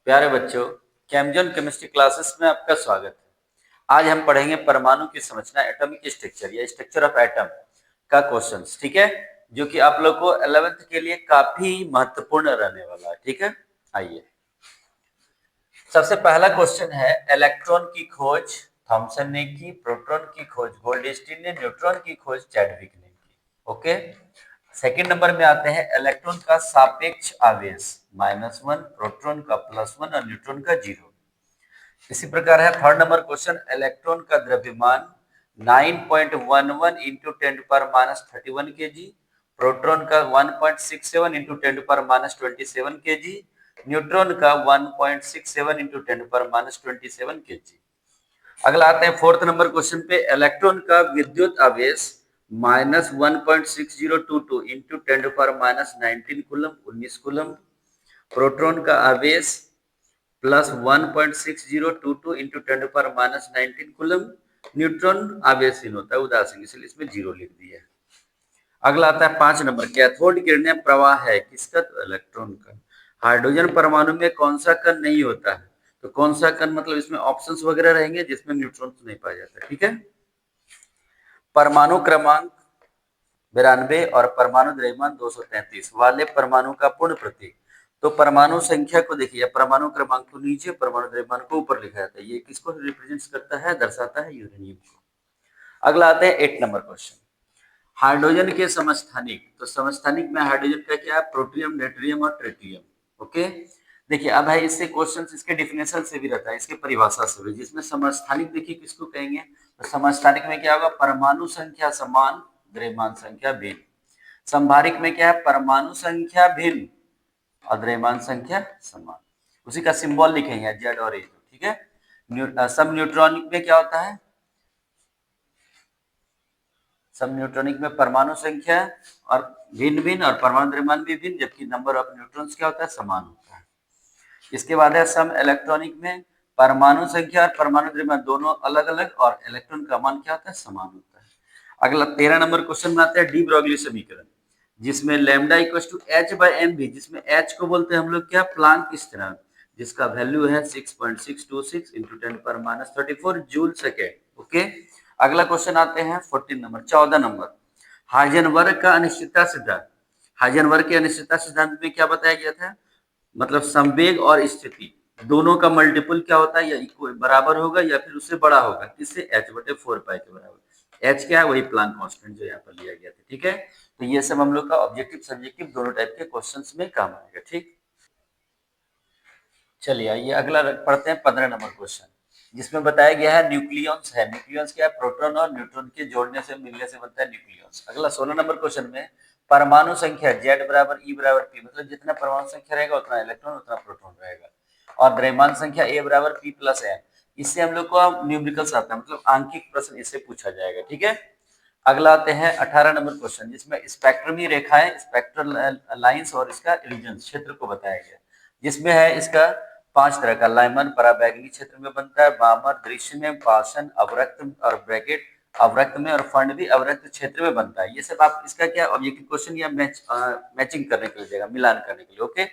प्यारे बच्चों, केमजोन chemistry classes में आपका स्वागत है। आज हम पढ़ेंगे परमाणु की संरचना, एटॉमिक स्ट्रक्चर या स्ट्रक्चर ऑफ एटम का क्वेश्चंस, ठीक है, जो कि आप लोग को 11th के लिए काफी महत्वपूर्ण रहने वाला है। ठीक है, आइए सबसे पहला क्वेश्चन है, इलेक्ट्रॉन की खोज थॉमसन ने की, प्रोटॉन की खोज गोल्डस्टीन ने, न्यूट्रॉन की खोज चैडविक ने की। ओके, सेकंड नंबर में आते हैं, इलेक्ट्रॉन का सापेक्ष आवेश -1, प्रोटॉन का +1 और न्यूट्रॉन का 0। इसी प्रकार है थर्ड नंबर क्वेश्चन, इलेक्ट्रॉन का द्रव्यमान 9.11 इंटू 10⁻31 केजी, प्रोटॉन का 1.67 इंटू 10⁻27 केजी, न्यूट्रॉन का 1.67 इंटू 10⁻27 केजी। अगला आते हैं फोर्थ नंबर क्वेश्चन पे, इलेक्ट्रॉन का विद्युत आवेश -1.6022 इंटू 10⁻19 कूलम 19 कूलम, प्रोटॉन का आवेश +1.6022 इंटू 10⁻19 कूलम, न्यूट्रॉन आवेशहीन होता है, उदासीन, इसलिए इसमें 0 लिख दिया है। अगला आता है 5 नंबर, कैथोड किरणें प्रवाह है किसका? तो इलेक्ट्रॉन का। हाइड्रोजन परमाणु में कौन सा कण नहीं होता है? तो कौन सा कण, मतलब इसमें ऑप्शंस वगैरह रहेंगे जिसमें न्यूट्रॉन नहीं पाया जाता। ठीक है, परमाणु क्रमांक 92 और परमाणु द्रव्यमान 233 वाले परमाणु का पूर्ण प्रतीक। तो परमाणु संख्या को देखिए, परमाणु क्रमांक को नीचे, परमाणु द्रव्यमान को ऊपर लिखा जाता है। ये किसको रिप्रेजेंट करता है? दर्शाता है यूरेनियम को। अगला आते हैं 8 नंबर क्वेश्चन, हाइड्रोजन के समस्थानिक। तो समस्थानिक में हाइड्रोजन का क्या है? प्रोटियम, न्यूट्रियम और ट्रिटियम। ओके, देखिए अब है इससे क्वेश्चन, इसके डिफिनेशन से भी रहता है, इसके परिभाषा से भी, जिसमें समस्थानिक देखिए किसको कहेंगे? तो समस्थानिक में क्या होगा? परमाणु संख्या समान, द्रव्यमान संख्या भिन्न। संभारिक में क्या है? परमाणु संख्या भिन्न और द्रव्यमान संख्या समान। उसी का सिंबल लिखेंगे जेड और ए। ठीक है, सब न्यूट्रॉनिक में क्या होता है? सब न्यूट्रॉनिक में परमाणु संख्या और भिन्न भिन्न और परमाणु द्रव्यमान भी भिन्न, जबकि नंबर ऑफ न्यूट्रॉन्स क्या होता है? समान होता है। इसके बाद है सम इलेक्ट्रॉनिक में परमाणु संख्या और परमाणु द्रव्यमान दोनों अलग अलग और इलेक्ट्रॉन का मान क्या होता है? समान होता है। अगला 13 नंबर क्वेश्चन में आता है डी ब्रोगली समीकरण, जिसमें लैम्डा इक्वल्स टू h/mv, जिसमें h को बोलते हैं हम लोग क्या? प्लांक स्थिरांक, जिसका वैल्यू है 6.626 इंटू 10⁻34 जूल सेकेंड। ओके, अगला क्वेश्चन आते हैं 14 नंबर, 14 नंबर, हाइजेनबर्ग का अनिश्चितता सिद्धांत। हाइजेनबर्ग के अनिश्चितता सिद्धांत में क्या बताया गया था? मतलब संवेग और स्थिति दोनों का मल्टीपल क्या होता है? या बराबर होगा या फिर उससे बड़ा होगा, किससे? h/4π के बराबर। h क्या है? वही प्लांक कांस्टेंट जो यहाँ पर लिया गया था। ठीक है, तो ये सब हम लोग का ऑब्जेक्टिव सब्जेक्टिव दोनों टाइप के क्वेश्चंस में काम आएगा। ठीक, चलिए आइए अगला पढ़ते हैं 15 नंबर क्वेश्चन, जिसमें बताया गया है न्यूक्लियॉन्स है। न्यूक्लियॉन्स क्या है? प्रोटॉन और न्यूट्रॉन के जोड़ने से, मिलने से बनता है न्यूक्लियॉन्स। अगला 16 नंबर क्वेश्चन में परमाणु संख्या Z बराबर E बराबर P, मतलब जितना परमाणु संख्या रहेगा उतना इलेक्ट्रॉन उतना प्रोटॉन रहेगा, और द्रव्यमान संख्या A बराबर P प्लस N। इससे हम लोग को न्यूमेरिकल्स आता है, मतलब आंकिक प्रश्न इससे पूछा जाएगा। ठीक है, अगला आते हैं 18 नंबर क्वेश्चन, जिसमें स्पेक्ट्रमी रेखाएं, स्पेक्ट्रल लाइंस और इसका रीजन क्षेत्र को बताया गया, जिसमें है इसका 5 तरह का, लाइमन पराबैंगनी क्षेत्र में बनता है, बामर, दृश्य में, पाषण, अवरक्त और ब्रैकेट अवरक्त में, और फंड भी अवरक्त क्षेत्र में बनता है। ये सब आप इसका क्या ऑब्जेक्टिव क्वेश्चन या मैचिंग करने के लिए देगा, मिलान करने के लिए। ओके,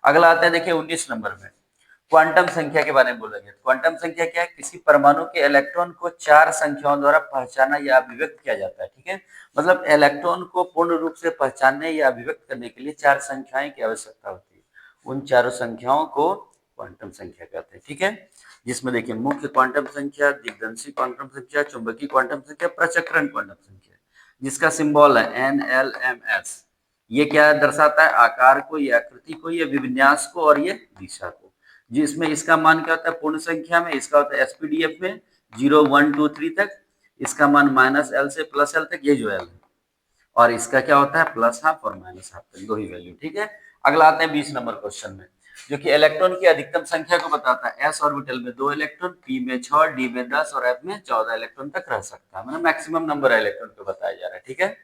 अगला आता है देखिए 19 नंबर में, क्वांटम संख्या के बारे में बोला गया। क्वांटम संख्या क्या है? किसी परमाणु के इलेक्ट्रॉन को 4 संख्याओं द्वारा पहचाना या अभिव्यक्त किया जाता है। ठीक है, मतलब इलेक्ट्रॉन को पूर्ण रूप से पहचानने या अभिव्यक्त करने के लिए 4 संख्याएं की आवश्यकता होती है। उन चारों संख्याओं को क्वांटम संख्या कहते हैं। ठीक है, जिसमें देखिए मुख्य क्वांटम संख्या, दिग्दंशी क्वांटम संख्या, चुंबकीय क्वांटम संख्या, प्रचक्रण क्वांटम संख्या, जिसका सिंबल है NLMS। ये क्या दर्शाता है? आकार को, या आकृति को, या विन्यास को, और ये दिशा को। जिसमें इसका मान क्या होता है? पूर्ण संख्या में इसका होता है SPDF में 0 1 2 3 तक, इसका मान -L से +L तक, ये जो L है, और इसका क्या होता है? प्लस हाफ और माइनस हाफ तक, दो ही वैल्यू। ठीक है, अगला आते हैं 20 नंबर क्वेश्चन में, जो कि इलेक्ट्रॉन की अधिकतम संख्या को बताता है। s ऑर्बिटल में 2 इलेक्ट्रॉन, p में 6, d में 10 और f में 14 इलेक्ट्रॉन तक रह सकता है, मतलब मैक्सिमम नंबर है इलेक्ट्रॉन को बताया जा रहा है। ठीक है,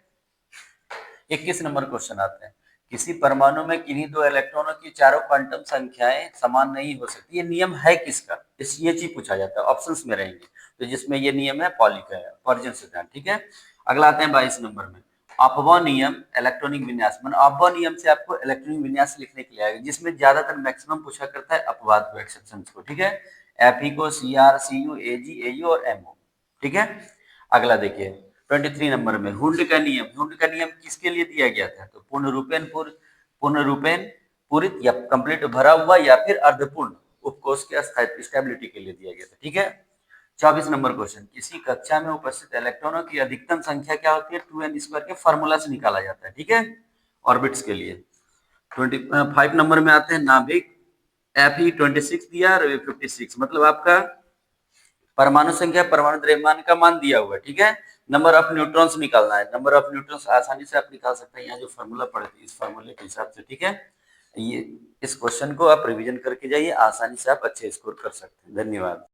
21 नंबर क्वेश्चन आते हैं, किसी परमाणु में किन्हीं दो इलेक्ट्रॉनों की चारों क्वांटम संख्याएं समान नहीं हो सकती, ये नियम है किसका? ये चीज पूछा जाता है, ऑप्शंस में रहेंगे। तो जिसमें ये नियम है पॉली का, पॉइसन सिद्धांत। ठीक है, अगला आते हैं 22 नंबर में, अपवा नियम इलेक्ट्रॉनिक विन्यास, मतलब अपवा नियम से आपको इलेक्ट्रॉनिक विन्यास लिखने के लिए आएगा, जिसमें ज्यादातर मैक्सिमम पूछा करता है अपवाद को, एक्सेप्शन को, ठीक है। एफ को C R C U A G A U और एम ओ, ठीक है। अगला देखिए 23 नंबर में हुंड का नियम। हुंड का नियम किसके लिए दिया गया था? तो पूर्ण रूपेण पूरित या कंप्लीट भरा हुआ या फिर अर्धपूर्ण उपकोष के स्थायित्व स्टेबिलिटी के लिए दिया गया था, ठीक है। 24 नंबर क्वेश्चन, किसी कक्षा में उपस्थित इलेक्ट्रॉनों की अधिकतम संख्या क्या होती है? 2n² के फॉर्मूला से निकाला जाता है, ठीक है, ऑर्बिट्स के लिए। 25 नंबर में आते हैं नाभिक। Fe 26 दिया और 56, मतलब आपका परमाणु संख्या परमाणु द्रव्यमान का मान दिया हुआ है, ठीक है। नंबर ऑफ न्यूट्रॉन्स निकालना है। नंबर ऑफ न्यूट्रॉन्स आसानी से आप निकाल सकते हैं, यहाँ जो फॉर्मूला पढ़े थे इस फॉर्मूले के हिसाब से, ठीक है। ये इस क्वेश्चन को आप रिवीजन करके जाइए, आसानी से आप अच्छे स्कोर कर सकते हैं। धन्यवाद।